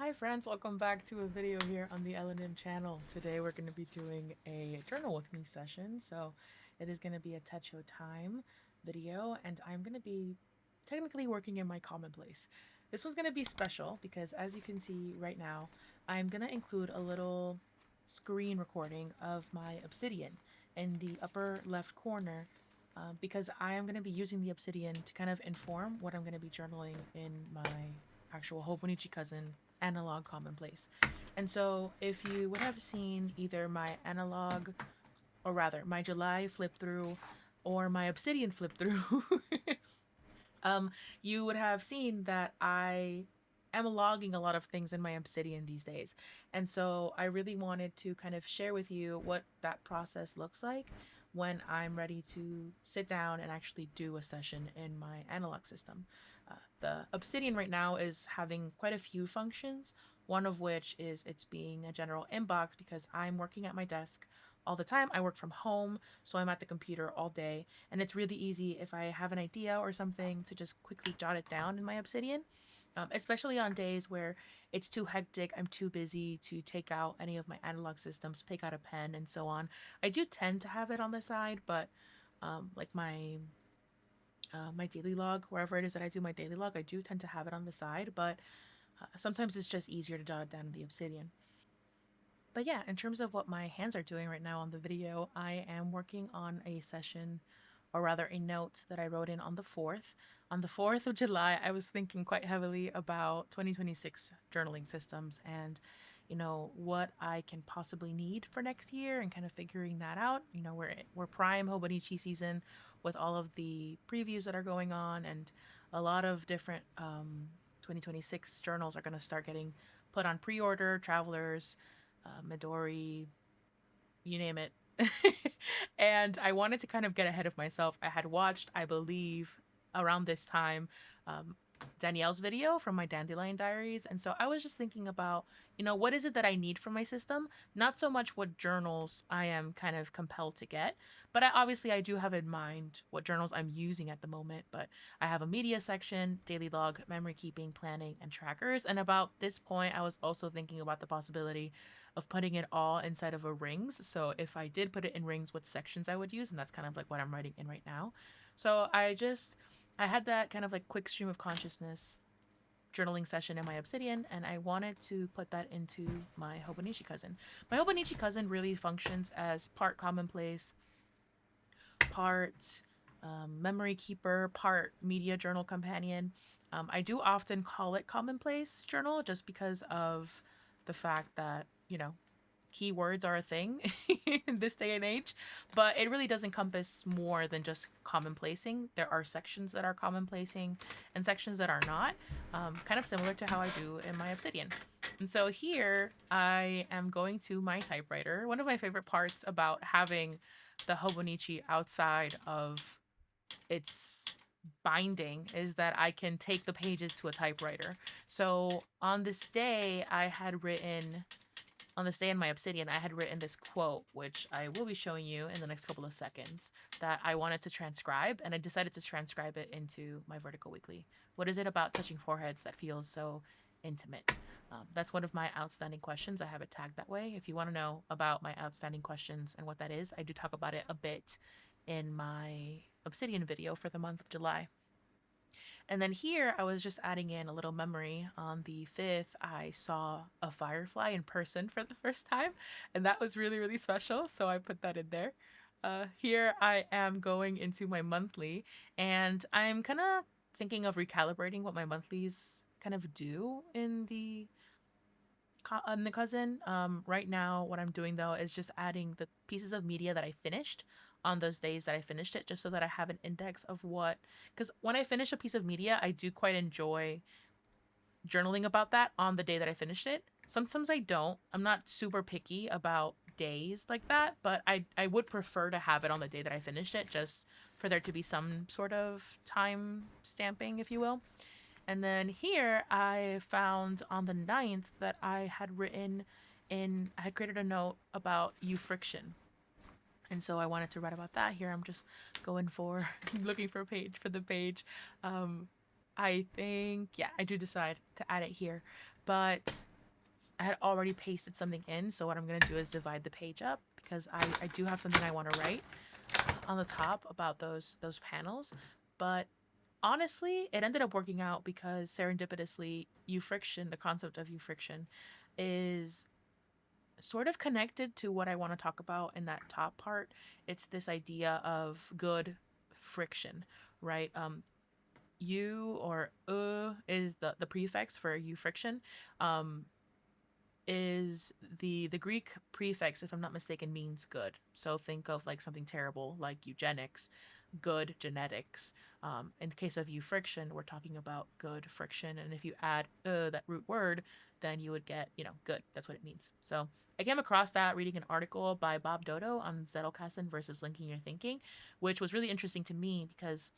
Hi friends, welcome back to a video here on the LNM channel. Today we're going to be doing a journal with me session. So it is going to be a techo time video and I'm going to be technically working in my commonplace. This one's going to be special because as you can see right now, I'm going to include a little screen recording of my obsidian in the upper left corner because I am going to be using the obsidian to kind of inform what I'm going to be journaling in my actual hobonichi cousin analog commonplace. And so if you would have seen either my analog, or rather my July flip through or my obsidian flip through, you would have seen that I am logging a lot of things in my obsidian these days. And so I really wanted to kind of share with you what that process looks like when I'm ready to sit down and actually do a session in my analog system. The obsidian right now is having quite a few functions, one of which is it's being a general inbox because I'm working at my desk all the time. I work from home, so I'm at the computer all day, and it's really easy if I have an idea or something to just quickly jot it down in my obsidian. Especially on days where it's too hectic, I'm too busy to take out any of my analog systems, pick out a pen, and so on. I do tend to have it on the side, but like my daily log, wherever it is that I do my daily log, I do tend to have it on the side, but sometimes it's just easier to jot it down in the obsidian. But yeah, in terms of what my hands are doing right now on the video, I am working on a session, or rather a note that I wrote in on the 4th. On the 4th of July, I was thinking quite heavily about 2026 journaling systems and, what I can possibly need for next year and kind of figuring that out. We're prime hobonichi season with all of the previews that are going on, and a lot of different 2026 journals are going to start getting put on pre-order. Travelers, Midori, you name it. And I wanted to kind of get ahead of myself. I had watched, I believe, around this time, Danielle's video from my Dandelion Diaries. And so I was just thinking about, what is it that I need from my system? Not so much what journals I am kind of compelled to get, but obviously I do have in mind what journals I'm using at the moment. But I have a media section, daily log, memory keeping, planning, and trackers. And about this point, I was also thinking about the possibility of putting it all inside of a rings. So if I did put it in rings, what sections I would use, and that's kind of like what I'm writing in right now. So I had that kind of like quick stream of consciousness journaling session in my obsidian, and I wanted to put that into my hobonichi cousin. My hobonichi cousin really functions as part commonplace, part memory keeper, part media journal companion. I do often call it commonplace journal just because of the fact that, keywords are a thing in this day and age, but it really does encompass more than just commonplacing. There are sections that are commonplacing and sections that are not, kind of similar to how I do in my obsidian. And so here I am going to my typewriter. One of my favorite parts about having the hobonichi outside of its binding is that I can take the pages to a typewriter. So on this day in my obsidian, I had written this quote, which I will be showing you in the next couple of seconds, that I wanted to transcribe, and I decided to transcribe it into my vertical weekly. What is it about touching foreheads that feels so intimate? That's one of my outstanding questions. I have it tagged that way. If you want to know about my outstanding questions and what that is, I do talk about it a bit in my obsidian video for the month of July. And then here I was just adding in a little memory. On the 5th, I saw a firefly in person for the first time, and that was really, really special. So I put that in there. Here I am going into my monthly, and I'm kind of thinking of recalibrating what my monthlies kind of do in the cousin. Right now, what I'm doing though is just adding the pieces of media that I finished on those days that I finished it, just so that I have an index of what. Because when I finish a piece of media, I do quite enjoy journaling about that on the day that I finished it. Sometimes I don't. I'm not super picky about days like that, but I would prefer to have it on the day that I finished it, just for there to be some sort of time stamping, if you will. And then here I found on the 9th that I had created a note about friction. And so I wanted to write about that. Here I'm just going for, looking for the page. I think, yeah, I do decide to add it here. But I had already pasted something in. So what I'm going to do is divide the page up because I do have something I want to write on the top about those panels. But honestly, it ended up working out because serendipitously, friction, the concept of friction, is sort of connected to what I want to talk about in that top part. It's this idea of good friction, right? You or is the prefix for friction. Um, is the Greek prefix, if I'm not mistaken, means good. So think of like something terrible like eugenics, good genetics. In the case of friction, we're talking about good friction, and if you add that root word, then you would get good. That's what it means. So I came across that reading an article by Bob Dodo on Zettelkasten versus linking your thinking, which was really interesting to me because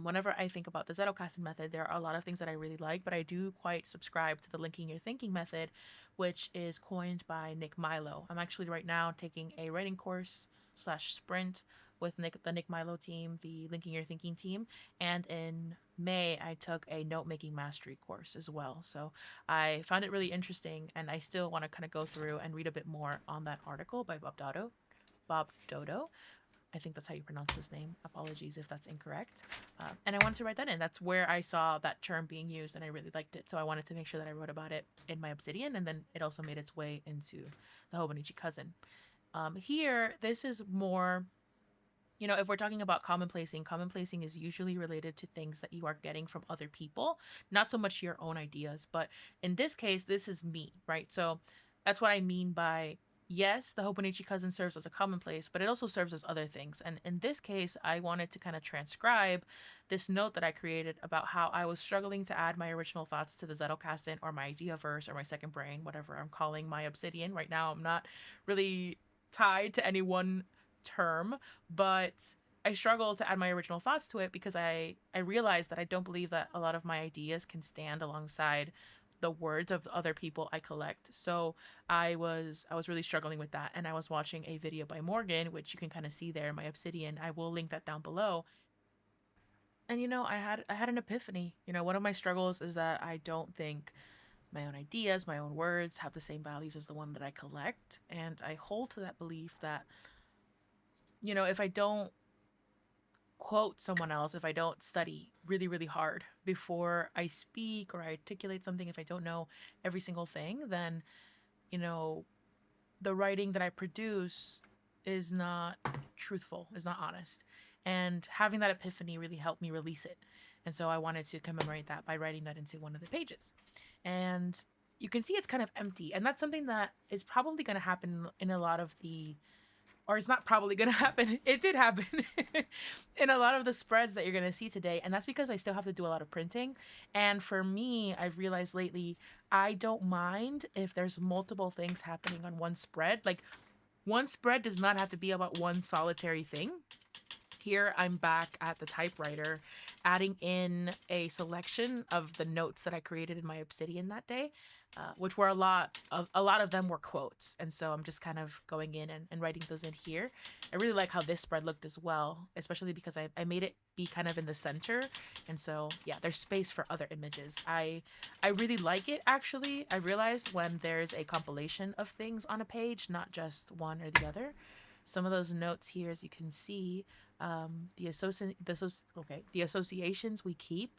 whenever I think about the Zettelkasten method, there are a lot of things that I really like, but I do quite subscribe to the linking your thinking method, which is coined by Nick Milo. I'm actually right now taking a writing course slash sprint with the Nick Milo team, the linking your thinking team, and in May I took a note making mastery course as well. So I found it really interesting, and I still want to kind of go through and read a bit more on that article by Bob Dodo. Bob Dodo. I think that's how you pronounce his name. Apologies if that's incorrect. And I wanted to write that in. That's where I saw that term being used, and I really liked it. So I wanted to make sure that I wrote about it in my obsidian, and then it also made its way into the hobonichi cousin. Here, this is more, if we're talking about commonplacing is usually related to things that you are getting from other people, not so much your own ideas. But in this case, this is me, right? So that's what I mean by, yes, the hobonichi cousin serves as a commonplace, but it also serves as other things. And in this case, I wanted to kind of transcribe this note that I created about how I was struggling to add my original thoughts to the Zettelkasten, or my idea verse, or my second brain, whatever I'm calling my obsidian. Right now, I'm not really tied to any one term, but I struggle to add my original thoughts to it because I realized that I don't believe that a lot of my ideas can stand alongside the words of the other people I collect. So I was really struggling with that, and I was watching a video by Morgan, which you can kind of see there in my obsidian. I will link that down below. And I had an epiphany. One of my struggles is that I don't think my own ideas, my own words have the same values as the one that I collect, and I hold to that belief that if I don't quote someone else, if I don't study really, really hard before I speak or I articulate something, if I don't know every single thing, then, you know, the writing that I produce is not truthful, is not honest. And having that epiphany really helped me release it. And so I wanted to commemorate that by writing that into one of the pages. And you can see it's kind of empty. And that's something that is probably going to happen in a lot of the, or it's not probably going to happen. It did happen in a lot of the spreads that you're going to see today. And that's because I still have to do a lot of printing. And for me, I've realized lately, I don't mind if there's multiple things happening on one spread. Like, one spread does not have to be about one solitary thing. Here I'm back at the typewriter, adding in a selection of the notes that I created in my obsidian that day, which were a lot of them were quotes, and so I'm just kind of going in and writing those in here. I really like how this spread looked as well, especially because I made it be kind of in the center, and so yeah, there's space for other images. I really like it actually. I realized when there's a compilation of things on a page, not just one or the other. Some of those notes here, as you can see, the associations we keep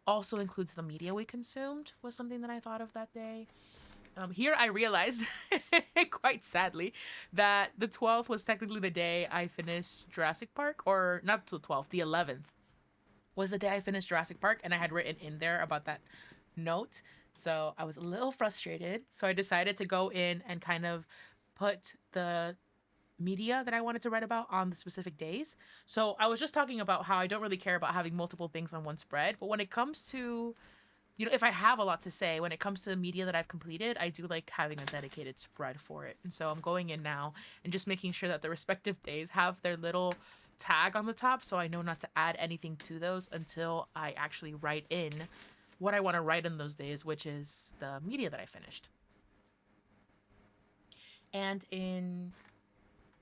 also includes the media we consumed, was something that I thought of that day. Here I realized, quite sadly, that the 12th was technically the day I finished Jurassic Park, or not the 12th, the 11th was the day I finished Jurassic Park, and I had written in there about that note. So I was a little frustrated. So I decided to go in and kind of put the media that I wanted to write about on the specific days. So I was just talking about how I don't really care about having multiple things on one spread, but when it comes to, if I have a lot to say, when it comes to the media that I've completed, I do like having a dedicated spread for it. And so I'm going in now and just making sure that the respective days have their little tag on the top so I know not to add anything to those until I actually write in what I want to write in those days, which is the media that I finished. And in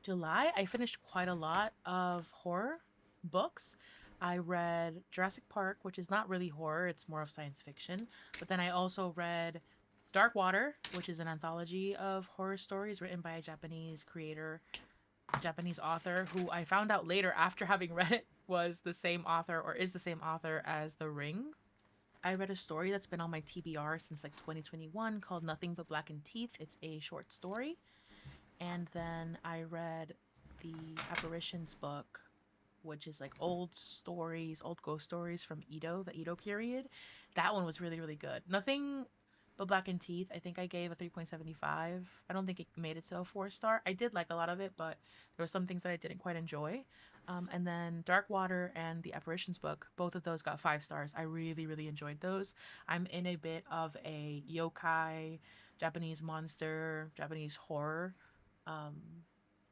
July, I finished quite a lot of horror books. I read Jurassic Park, which is not really horror, it's more of science fiction. But then I also read Dark Water, which is an anthology of horror stories written by a Japanese creator, Japanese author, who I found out later after having read it was the same author or is the same author as The Ring. I read a story that's been on my TBR since like 2021 called Nothing But Blackened Teeth. It's a short story. And then I read the Apparitions book, which is like old stories, old ghost stories from Edo, the Edo period. That one was really, really good. Nothing But Blackened Teeth, I think I gave a 3.75. I don't think it made it to a 4 star. I did like a lot of it, but there were some things that I didn't quite enjoy. And then Dark Water and the Apparitions book, both of those got 5 stars. I really, really enjoyed those. I'm in a bit of a yokai, Japanese monster, Japanese horror um,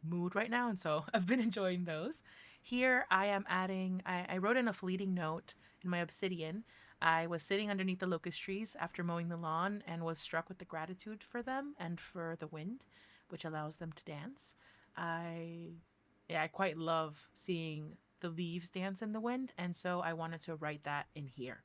mood right now, and so I've been enjoying those. Here I am adding, I wrote in a fleeting note in my obsidian. I was sitting underneath the locust trees after mowing the lawn and was struck with the gratitude for them and for the wind, which allows them to dance. I I quite love seeing the leaves dance in the wind, and so I wanted to write that in here.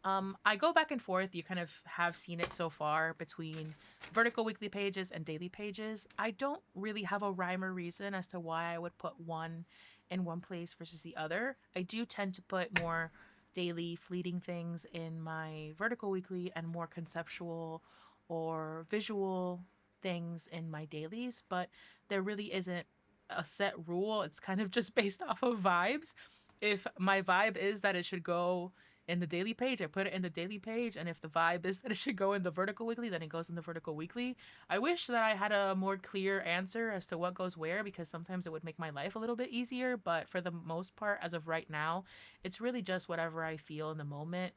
I go back and forth. You kind of have seen it so far between vertical weekly pages and daily pages. I don't really have a rhyme or reason as to why I would put one in one place versus the other. I do tend to put more daily fleeting things in my vertical weekly and more conceptual or visual things in my dailies, but there really isn't a set rule. It's kind of just based off of vibes. If my vibe is that it should go in the daily page, I put it in the daily page. And if the vibe is that it should go in the vertical weekly, then it goes in the vertical weekly. I wish that I had a more clear answer as to what goes where, because sometimes it would make my life a little bit easier. But for the most part, as of right now, it's really just whatever I feel in the moment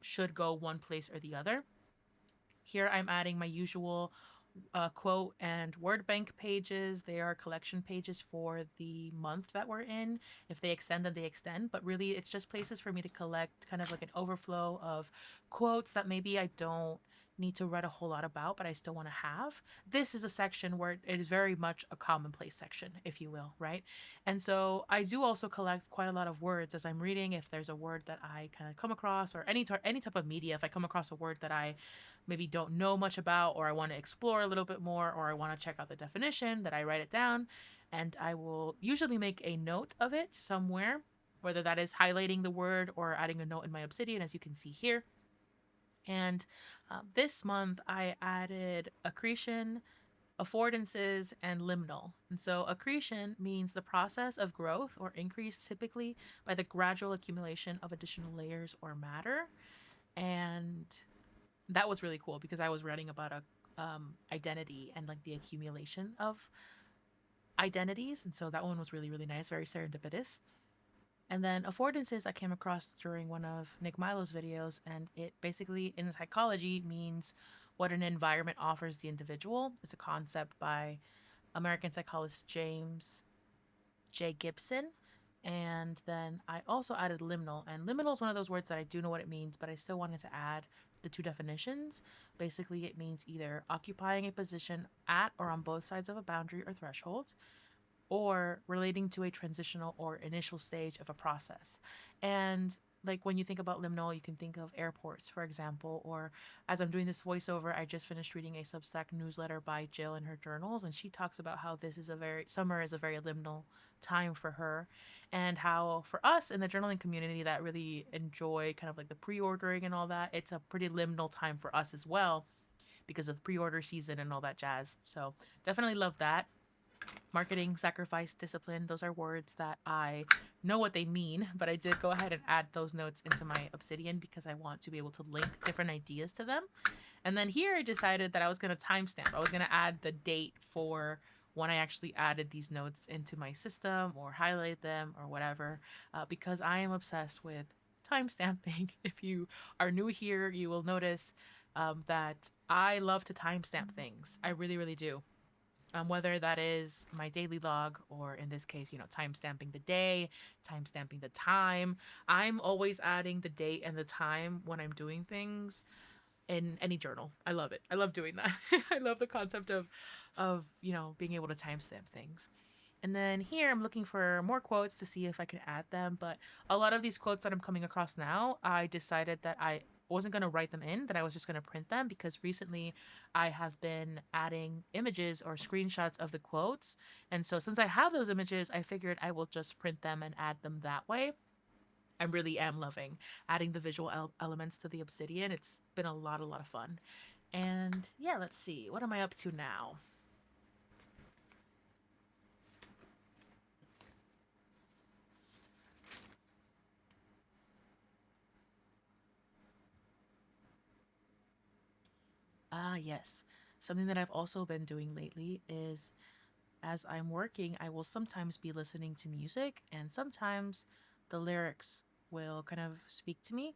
should go one place or the other. Here I'm adding my usual quote and word bank pages. They are collection pages for the month that we're in. If they extend, then they extend. But really, it's just places for me to collect kind of like an overflow of quotes that maybe I don't need to read a whole lot about, but I still want to have. This is a section where it is very much a commonplace section, if you will, right? And so I do also collect quite a lot of words as I'm reading. If there's a word that I kind of come across, or any type of media, if I come across a word that I maybe don't know much about, or I want to explore a little bit more, or I want to check out the definition, that I write it down, and I will usually make a note of it somewhere, whether that is highlighting the word or adding a note in my obsidian, as you can see here. And this month I added accretion, affordances, and liminal. And so accretion means the process of growth or increase, typically by the gradual accumulation of additional layers or matter. And that was really cool because I was writing about a identity and like the accumulation of identities, and so that one was really, really nice, very serendipitous. And then affordances I came across during one of Nick Milo's videos, and it basically in psychology means what an environment offers the individual. It's a concept by American psychologist James J. Gibson. And then I also added liminal, and liminal is one of those words that I do know what it means, but I still wanted to add the two definitions. Basically, it means either occupying a position at or on both sides of a boundary or threshold, or relating to a transitional or initial stage of a process. And like when you think about liminal, you can think of airports, for example, or as I'm doing this voiceover, I just finished reading a Substack newsletter by Jill in her journals, and she talks about how summer is a very liminal time for her, and how for us in the journaling community that really enjoy kind of like the pre-ordering and all that, it's a pretty liminal time for us as well because of the pre-order season and all that jazz. So definitely love that. Marketing, sacrifice, discipline, those are words that I know what they mean, but I did go ahead and add those notes into my obsidian because I want to be able to link different ideas to them. And then here I decided that I was going to timestamp. I was going to add the date for when I actually added these notes into my system or highlight them or whatever, because I am obsessed with timestamping. If you are new here, you will notice that I love to timestamp things. I really, really do. Whether that is my daily log or in this case, time stamping the day, time stamping the time. I'm always adding the date and the time when I'm doing things in any journal. I love it. I love doing that. I love the concept of being able to timestamp things. And then here I'm looking for more quotes to see if I can add them. But a lot of these quotes that I'm coming across now, I decided that wasn't going to write them in, that I was just going to print them, because recently I have been adding images or screenshots of the quotes. And so since I have those images, I figured I will just print them and add them that way. I really am loving adding the visual elements to the obsidian. It's been a lot of fun. And yeah, let's see. What am I up to now? Ah, yes. Something that I've also been doing lately is, as I'm working, I will sometimes be listening to music, and sometimes the lyrics will kind of speak to me.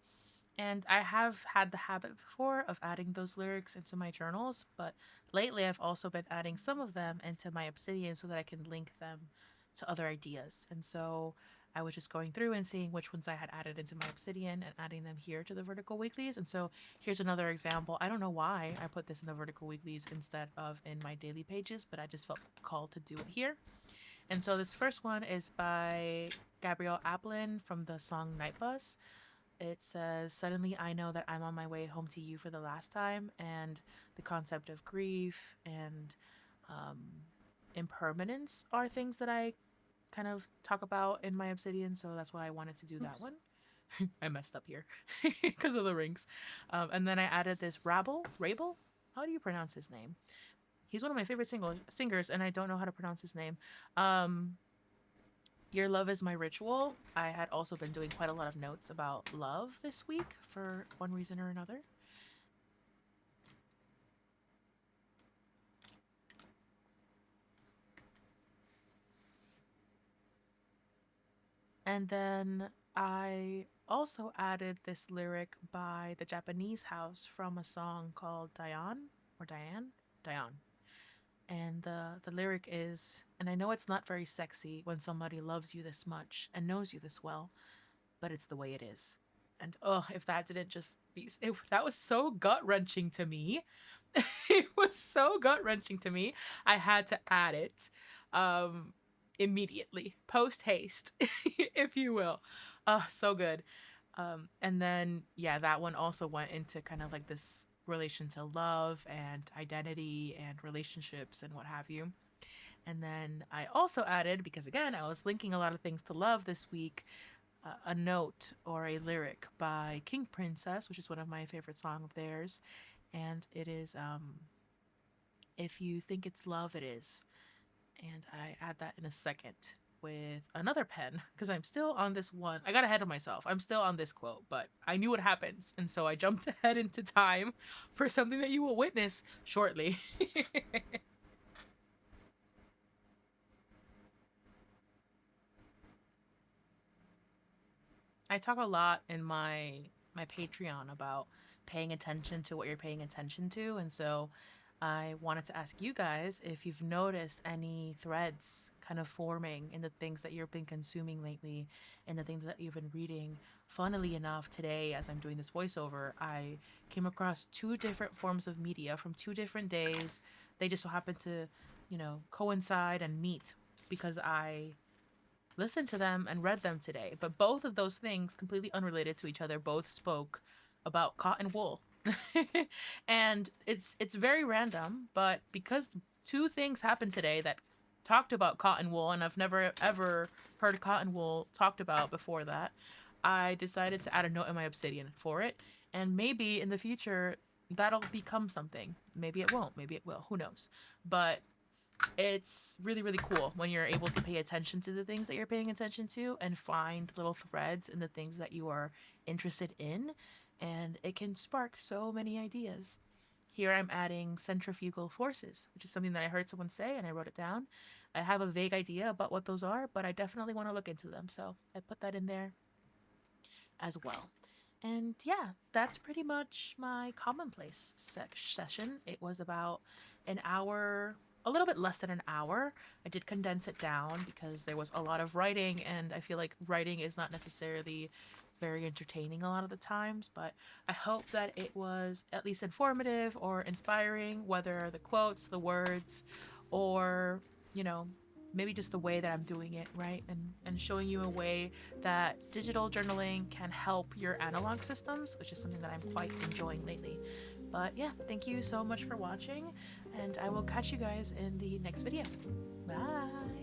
And I have had the habit before of adding those lyrics into my journals, but lately I've also been adding some of them into my obsidian so that I can link them to other ideas. And so I was just going through and seeing which ones I had added into my obsidian and adding them here to the vertical weeklies. And so here's another example. I don't know why I put this in the vertical weeklies instead of in my daily pages, but I just felt called to do it here. And so this first one is by Gabrielle Aplin from the song Night Bus. It says, "Suddenly I know that I'm on my way home to you for the last time," and the concept of grief and um, impermanence are things that I kind of talk about in my obsidian, so that's why I wanted to do that one. I messed up here because of the rings. And then I added this Rabel. How do you pronounce his name? He's one of my favorite singers, and I don't know how to pronounce his name. Um, Your Love is My Ritual. I had also been doing quite a lot of notes about love this week for one reason or another. And then I also added this lyric by the Japanese House from a song called Diane or Diane? Diane. And the lyric is, "And I know it's not very sexy when somebody loves you this much and knows you this well, but it's the way it is." And oh, if that didn't just be, that was so gut wrenching to me. It was so gut wrenching to me. I had to add it um, immediately, post haste, if you will. Oh, so good. And then, yeah, that one also went into kind of like this relation to love and identity and relationships and what have you. And then I also added, because again, I was linking a lot of things to love this week, a note or a lyric by King Princess, which is one of my favorite songs of theirs. And it is, "If you think it's love, it is." And I add that in a second with another pen, because I'm still on this one. I got ahead of myself. I'm still on this quote, but I knew what happens. And so I jumped ahead into time for something that you will witness shortly. I talk a lot in my Patreon about paying attention to what you're paying attention to, and so I wanted to ask you guys if you've noticed any threads kind of forming in the things that you've been consuming lately and the things that you've been reading. Funnily enough, today as I'm doing this voiceover, I came across two different forms of media from two different days. They just so happened to, coincide and meet because I listened to them and read them today. But both of those things, completely unrelated to each other, both spoke about cotton wool. And it's very random, but because two things happened today that talked about cotton wool, and I've never ever heard cotton wool talked about before that, I decided to add a note in my obsidian for it. And maybe in the future that'll become something. Maybe it won't, maybe it will, who knows. But it's really cool when you're able to pay attention to the things that you're paying attention to and find little threads in the things that you are interested in, and it can spark so many ideas. Here I'm adding centrifugal forces, which is something that I heard someone say and I wrote it down. I have a vague idea about what those are, but I definitely want to look into them, so I put that in there as well. And yeah, that's pretty much my commonplace session. It was about an hour, a little bit less than an hour. I did condense it down because there was a lot of writing, and I feel like writing is not necessarily very entertaining a lot of the times, but I hope that it was at least informative or inspiring, whether the quotes, the words, or, you know, maybe just the way that I'm doing it, right? And showing you a way that digital journaling can help your analog systems, which is something that I'm quite enjoying lately. But yeah, thank you so much for watching, and I will catch you guys in the next video. Bye.